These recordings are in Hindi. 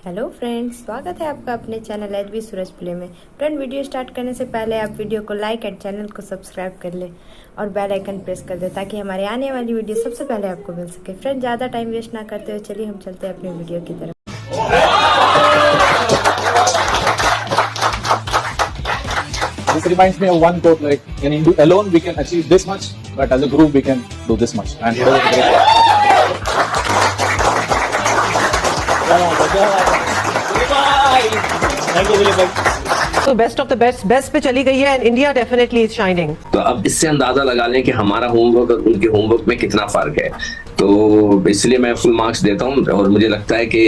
हेलो फ्रेंड्स, स्वागत है आपका अपने चैनल एचबी सूरज प्ले में। फ्रेंड, वीडियो स्टार्ट करने से पहले आप वीडियो को लाइक एंड चैनल को सब्सक्राइब कर ले और बेल आइकन प्रेस कर दे ताकि हमारे आने वाली वीडियो सबसे पहले आपको मिल सके। फ्रेंड, ज़्यादा टाइम वेस्ट ना करते हुए चलिए हम चलते हैं अपनी वीडियो की तरफ। This reminds me of one quote, like, alone we can achieve this much, but as a group we can do this much. And it was a great तो बेस्ट ऑफ द बेस्ट पे चली गई है and India definitely is shining. तो अब इससे अंदाजा लगा लें कि हमारा होमवर्क और उनके होमवर्क में कितना फर्क है। तो इसलिए मैं फुल मार्क्स देता हूं और मुझे लगता है कि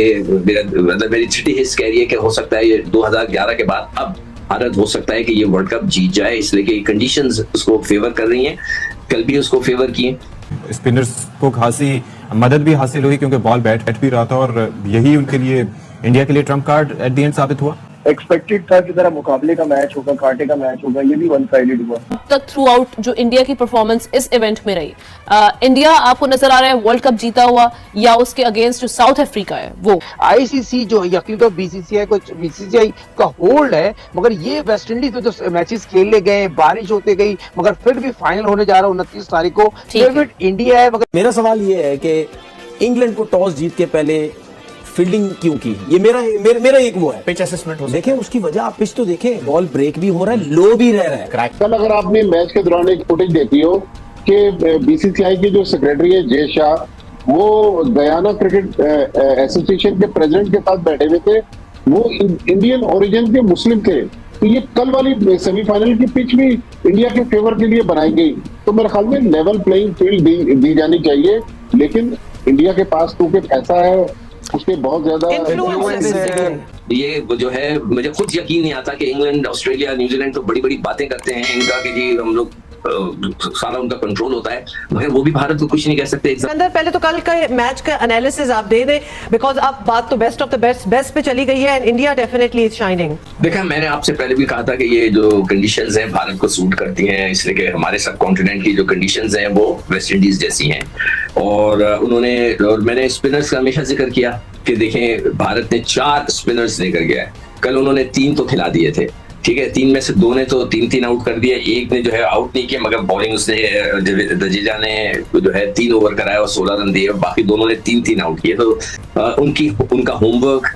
मेरी छिटी हिस्स कह रही है कि हो सकता है ये 2011 के बाद अब भारत हो सकता है कि ये वर्ल्ड कप जीत जाए, इसलिए कि कंडीशंस उसको फेवर कर रही हैं। कल भी उसको फेवर किए। स्पिनर्स को खासी मदद भी हासिल हुई क्योंकि बॉल बैठ भी रहा था और यही उनके लिए, इंडिया के लिए Trump card at the end साबित हुआ। एक्सपेक्टेड था कि तरह मुकाबले का मैच होगा, कांटे का मैच होगा, ये भी वन साइडेड हुआ। अब तक थ्रू आउट जो इंडिया की परफॉर्मेंस इस इवेंट में रही, इंडिया आपको नजर आ रहा है वर्ल्ड कप जीता हुआ या उसके अगेंस्ट जो साउथ अफ्रीका है वो? आईसीसी जो यकीन तो बीसीसीआई का होल्ड है, मगर ये वेस्ट इंडीज में जो मैचेस खेले गए, बारिश होते गई, मगर फिर भी फाइनल होने जा रहा है 29 तारीख को। फेवरेट इंडिया है, मगर मेरा सवाल ये है कि इंग्लैंड को टॉस जीत के पहले फील्डिंग क्यों की? ये मेरा एक वो है पिच असेसमेंट हो। देखें उसकी वजह, आप पिच तो देखें, बॉल ब्रेक भी हो रहा है, लो भी रह रहा है, क्रैक। कल अगर आपने मैच के दौरान एक फुटेज देखी हो कि बीसीसीआई के जो सेक्रेटरी है जय शाह, वो गयाना क्रिकेट एसोसिएशन के प्रेसिडेंट के साथ बैठे हुए थे। वो इंडियन ओरिजिन के मुस्लिम थे। तो ये कल वाली सेमीफाइनल की पिच भी इंडिया के फेवर के लिए बनाई गई। तो मेरे ख्याल में लेवल प्लेइंग फील्ड दी जानी चाहिए, लेकिन इंडिया के पास क्योंकि पैसा है, उसके बहुत ज्यादा ये जो है, मुझे खुद यकीन नहीं आता कि इंग्लैंड, ऑस्ट्रेलिया, न्यूजीलैंड तो बड़ी बड़ी बातें करते हैं इनका कि जी हम लोग सारा उनका कंट्रोल होता है, मगर वो भी भारत को कुछ नहीं कह सकते। अंदर पहले तो कल का मैच का एनालिसिस आप दे दें, बिकॉज अब बात तो बेस्ट ऑफ द बेस्ट पे चली गई है and India definitely is shining. देखा, मैंने आपसे पहले भी कहा था कि ये जो कंडीशंस हैं भारत को सूट करती हैं, इसलिए कि हमारे सब कॉन्टिनेंट की जो कंडीशंस हैं वो वेस्ट इंडीज जैसी हैं। और मैंने स्पिनर्स का हमेशा जिक्र किया कि देखें भारत ने 4 स्पिनर्स लेकर गया है। कल उन्होंने 3 तो खिला दिए थे, ठीक है, 3 में से 2 ने तो 3 आउट कर दिया, एक ने जो है आउट नहीं किया, मगर बॉलिंग उसने जडेजा ने जो है 3 ओवर कराया और 16 रन दिए, बाकी दोनों ने 3 आउट किए। तो उनका होमवर्क,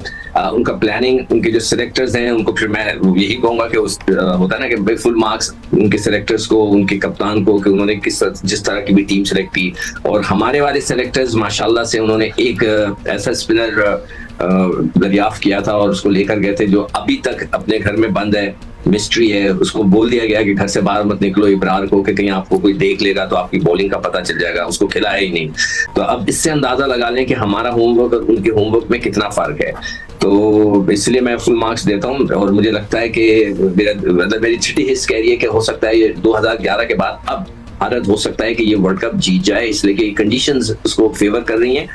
उनका प्लानिंग, उनके जो सिलेक्टर्स हैं उनको फिर मैं यही कहूंगा कि होता है ना कि फुल मार्क्स उनके सिलेक्टर्स को, उनके कप्तान को, कि उन्होंने जिस तरह की भी टीम सेलेक्ट की। और हमारे वाले सिलेक्टर्स माशाल्लाह से उन्होंने एक ऐसा स्पिनर दरियाफ्त किया था और उसको लेकर गए थे जो अभी तक अपने घर में बंद है, मिस्ट्री है। उसको बोल दिया गया कि घर से बाहर मत निकलो इब्रार को, कि कहीं आपको कोई देख लेगा तो आपकी बॉलिंग का पता चल जाएगा। उसको खिलाया ही नहीं। तो अब इससे अंदाजा लगा लें कि हमारा होमवर्क और उनके होमवर्क में कितना फर्क है। तो इसलिए मैं फुल मार्क्स देता हूं और मुझे लगता है कि मेरी छिटी हिस्स कह रही है कि हो सकता है ये 2011 के बाद अब भारत हो सकता है कि ये वर्ल्ड कप जीत जाए, इसलिए कि कंडीशंस उसको फेवर कर रही हैं।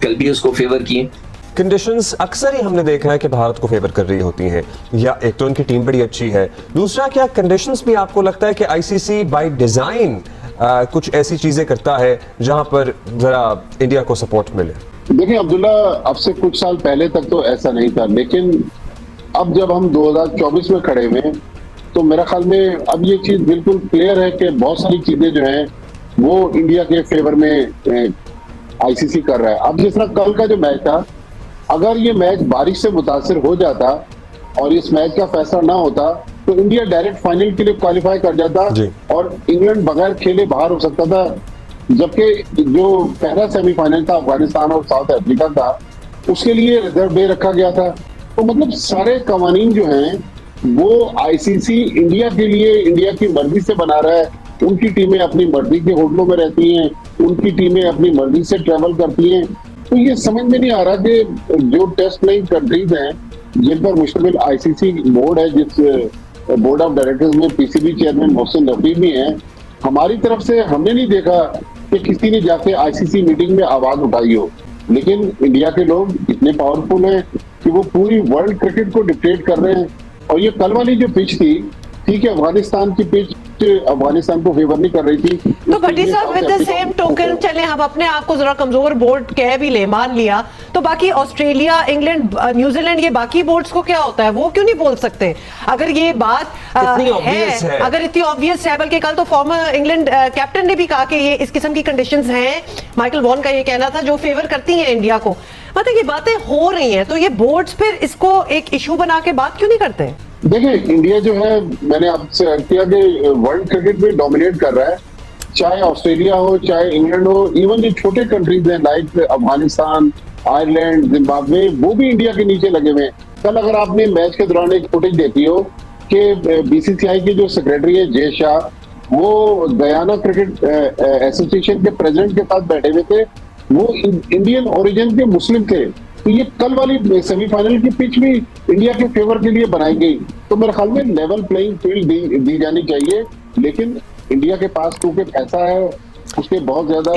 कल भी उसको फेवर किए। कंडीशंस अक्सर ही हमने देखा है कि भारत को फेवर कर रही होती हैं, या एक तो उनकी टीम बड़ी अच्छी है, दूसरा क्या कंडीशंस भी आपको लगता है कि आईसीसी बाय डिजाइन कुछ ऐसी चीजें करता है जहां पर जरा इंडिया को सपोर्ट मिले? देखिए अब्दुल्ला, अब से कुछ साल पहले तक तो ऐसा नहीं था, लेकिन अब जब हम 2024 में खड़े हुए तो मेरा ख्याल में अब ये चीज बिल्कुल क्लियर है कि बहुत सारी चीजें जो हैं वो इंडिया के फेवर में आईसीसी कर रहा है। अब जिस तरह कल का जो मैच था, अगर ये मैच बारिश से मुतासिर हो जाता और इस मैच का फैसला ना होता तो इंडिया डायरेक्ट फाइनल के लिए क्वालिफाई कर जाता और इंग्लैंड बगैर खेले बाहर हो सकता था। जबकि जो पहला सेमीफाइनल था अफगानिस्तान और साउथ अफ्रीका का, उसके लिए रिजर्व डे रखा गया था। तो मतलब सारे कवानीन जो हैं वो आईसीसी इंडिया के लिए, इंडिया की मर्जी से बना रहा है। उनकी टीमें अपनी मर्जी के होटलों में रहती हैं, उनकी टीमें अपनी मर्जी से ट्रेवल करती हैं। तो ये समझ में नहीं आ रहा कि जो टेस्ट प्लेइंग कंट्रीज हैं जिन पर मुश्तमिल आईसीसी बोर्ड है, जिस बोर्ड ऑफ डायरेक्टर्स में पीसीबी चेयरमैन मोहसिन रफी भी हैं, हमारी तरफ से हमने नहीं देखा कि किसी ने जाके आईसीसी मीटिंग में आवाज उठाई हो। लेकिन इंडिया के लोग इतने पावरफुल हैं कि वो पूरी वर्ल्ड क्रिकेट को डिक्टेट कर रहे हैं। और ये कल वाली जो पिच थी, ठीक है, अफगानिस्तान की पिच अफगानिस्तान को फेवर नहीं कर रही थी। तो भट्टी साहब, विद द सेम टोकन, चले हम अपने आप को जरा कमजोर बोर्ड कह भी ले, मान लिया, तो बाकी ऑस्ट्रेलिया, इंग्लैंड, न्यूजीलैंड, ये बाकी बोर्ड्स को क्या होता है, वो क्यों नहीं बोल सकते? अगर ये बात है, अगर इतनी ऑब्वियस है, बल्कि कल तो फॉर्मर इंग्लैंड कैप्टन ने भी कहा कि ये इस किस्म की कंडीशंस हैं, माइकल वॉन का ये कहना था, जो फेवर करती हैं इंडिया को। मतलब ये बातें हो रही हैं, तो ये बोर्ड्स फिर इसको एक इशू बना के बात क्यों नहीं करते? देखिए, इंडिया जो है, मैंने आपसे अर्ज किया कि वर्ल्ड क्रिकेट में डोमिनेट कर रहा है, चाहे ऑस्ट्रेलिया हो, चाहे इंग्लैंड हो, इवन जो छोटे कंट्रीज हैं लाइक अफगानिस्तान, आयरलैंड, जिम्बाब्वे, वो भी इंडिया के नीचे लगे हुए हैं। कल अगर आपने मैच के दौरान एक फुटेज देखी हो कि बीसीसीआई के जो सेक्रेटरी है जय शाह, वो गयाना क्रिकेट एसोसिएशन के प्रेसिडेंट के साथ बैठे हुए थे, वो इंडियन ओरिजिन के मुस्लिम थे। तो ये कल वाली सेमीफाइनल की पिच भी इंडिया के फेवर के लिए बनाई गई। तो मेरे ख्याल में लेवल प्लेइंग फील्ड दी जानी चाहिए, लेकिन इंडिया के पास क्योंकि पैसा है, उसके बहुत ज्यादा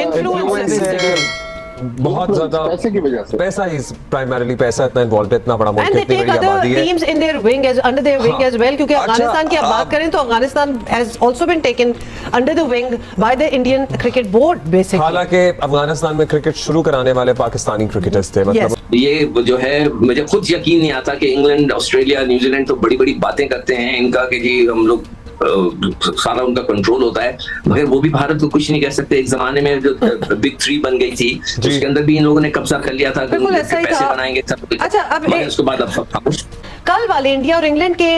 बहुत ज्यादा पैसे की वजह से, पैसा इज प्राइमरीली पैसा, इतना इन्वॉल्व है, इतना बड़ा मुल्क, इतनी बड़ी आबादी है, teams in their wing as under their wing as well, क्योंकि अफगानिस्तान की आप बात करें तो Afghanistan has also been taken under the wing by the Indian cricket board basically. हालांकि अफगानिस्तान में क्रिकेट शुरू कराने वाले पाकिस्तानी क्रिकेटर्स थे। मतलब ये जो है, मुझे खुद यकीन नहीं आता कि इंग्लैंड, ऑस्ट्रेलिया, न्यूजीलैंड तो बड़ी बड़ी बातें करते हैं इनका कि जी हम लोग सारा उनका कंट्रोल होता है, मगर वो भी भारत को कुछ नहीं कह सकते। एक जमाने में जो बिग थ्री बन गई थी, उसके अंदर भी इन लोगों ने कब्जा कर लिया था, पैसे बनाएंगे सब कुछ। अच्छा, अब उसके बाद अब सब खामोश। कल वाले इंडिया और इंग्लैंड के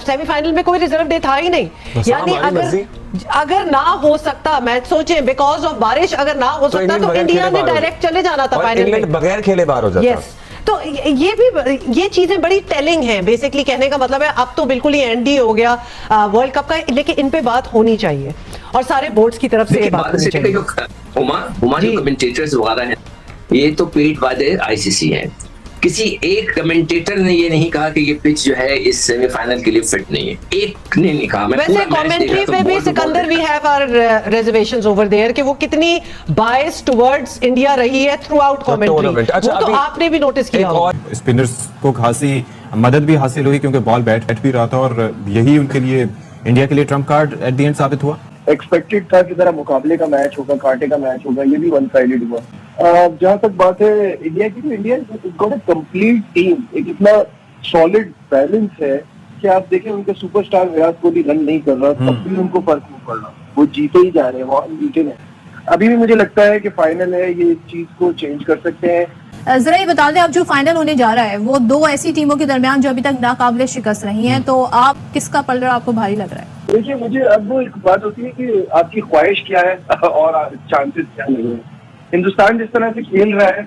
सेमीफाइनल में कोई रिजर्व डे था ही नहीं, यानी अगर ना हो सकता, मैच सोचें, बिकॉज ऑफ बारिश अगर ना हो सकता तो इंडिया ने डायरेक्ट चले जाना था फाइनल में, बगैर खेले बाहर हो जाता। तो ये चीजें बड़ी टेलिंग हैं। बेसिकली कहने का मतलब है अब तो बिल्कुल ही एंड ही हो गया वर्ल्ड कप का, लेकिन इन पे बात होनी चाहिए और सारे बोर्ड्स की तरफ से ये बात होनी चाहिए। हुमा जो कमेंटेटर्स वगैरह हैं, ये तो पेड बाय द आईसीसी हैं। किसी एक कमेंटेटर ने ये नहीं कहा कि ये पिच जो है इस सेमीफाइनल के लिए फिट नहीं है, एक ने नहीं कहा। मैं वैसे कमेंट्री पे भी Sikandar, we have our reservations over there कि वो कितनी बायस टुवर्ड्स इंडिया रही है थ्रू आउट कमेंट्री। अच्छा, तो आपने भी नोटिस किया होगा। स्पिनर्स को खासी मदद भी हासिल हुई क्योंकि बॉल बैठ भी रहा था, और यही उनके लिए, इंडिया के लिए Trump card at the end साबित हुआ। एक्सपेक्टेड था कि जरा मुकाबले का मैच होगा, कांटे का मैच होगा, ये भी वन साइडेड हुआ। जहां तक बात है इंडिया की, तो India got a complete team, एक इतना सॉलिड बैलेंस है कि आप देखें उनके सुपरस्टार विराट कोहली रन नहीं कर रहा, तब भी उनको फर्क नहीं पड़ रहा, वो जीते ही जा रहे हैं, वहां जीते हैं। अभी भी मुझे लगता है कि फाइनल है, ये इस चीज को चेंज कर सकते हैं। जरा ये बता दें, अब जो फाइनल होने जा रहा है वो दो ऐसी टीमों के दरमियान जो अभी तक नाकाबिले शिकस्त रही हैं, तो आप किसका पलड़ा आपको भारी लग रहा है? देखिए, मुझे अब वो एक बात होती है कि आपकी ख्वाहिश क्या है और चांसेस क्या लग रहे हैं। हिंदुस्तान जिस तरह से खेल रहा है,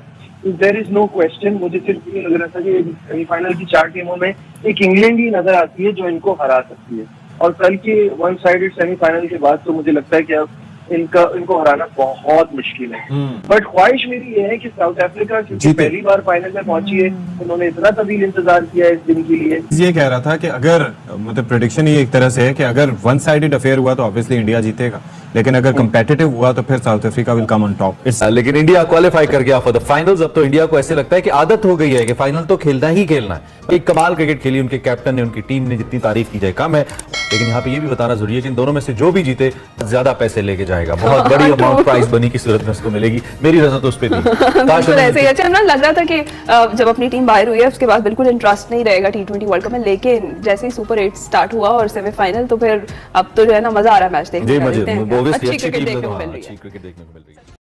देयर इज नो क्वेश्चन, मुझे सिर्फ ये लग रहा था कि सेमीफाइनल की 4 टीमों में एक इंग्लैंड ही नजर आती है जो इनको हरा सकती है, और कल के वन साइडेड सेमीफाइनल के बाद तो मुझे लगता है कि अब इनको हराना बहुत मुश्किल है। बट ख्वाहिश मेरी ये है कि साउथ अफ्रीका क्योंकि पहली बार फाइनल में पहुंची है, उन्होंने इतना तवील इंतजार किया है इस दिन के लिए। ये कह रहा था कि अगर, मतलब प्रेडिक्शन ही एक तरह से है कि अगर वन साइडेड अफेयर हुआ तो ऑब्वियसली इंडिया जीतेगा, लेकिन अगर कंपेटिटिव हुआ तो फिर south Africa will come on top. लेकिन इंडिया क्वालिफाई कर गया फॉर द फाइनल्स। अब तो इंडिया को ऐसे लगता है कि आदत हो गई है कि फाइनल तो खेलना ही खेलना है। एक कमाल क्रिकेट खेली उनके कैप्टन ने, उनकी टीम ने, जितनी तारीफ की जाए कम है। लेकिन यहाँ पे ये भी बताना जरूरी है कि इन दोनों में से जो भी जीते ज्यादा पैसे लेके जाएगा, बहुत बड़ी अमाउंट प्राइस बनी की सूरत में उसको मिलेगी। मेरी नजर तो उस पर थी। ऐसे ही अच्छा ना लग रहा था कि जब अपनी टीम बाहर हुई है उसके बाद बिल्कुल इंटरेस्ट नहीं रहेगा T20 वर्ल्ड कप में, लेकिन जैसे ही सुपर 8 स्टार्ट हुआ और सेमीफाइनल, तो फिर अब तो जो है ना मजा आ रहा है मैच देखने में। अच्छी क्रिकेट देखने को मिल रही है।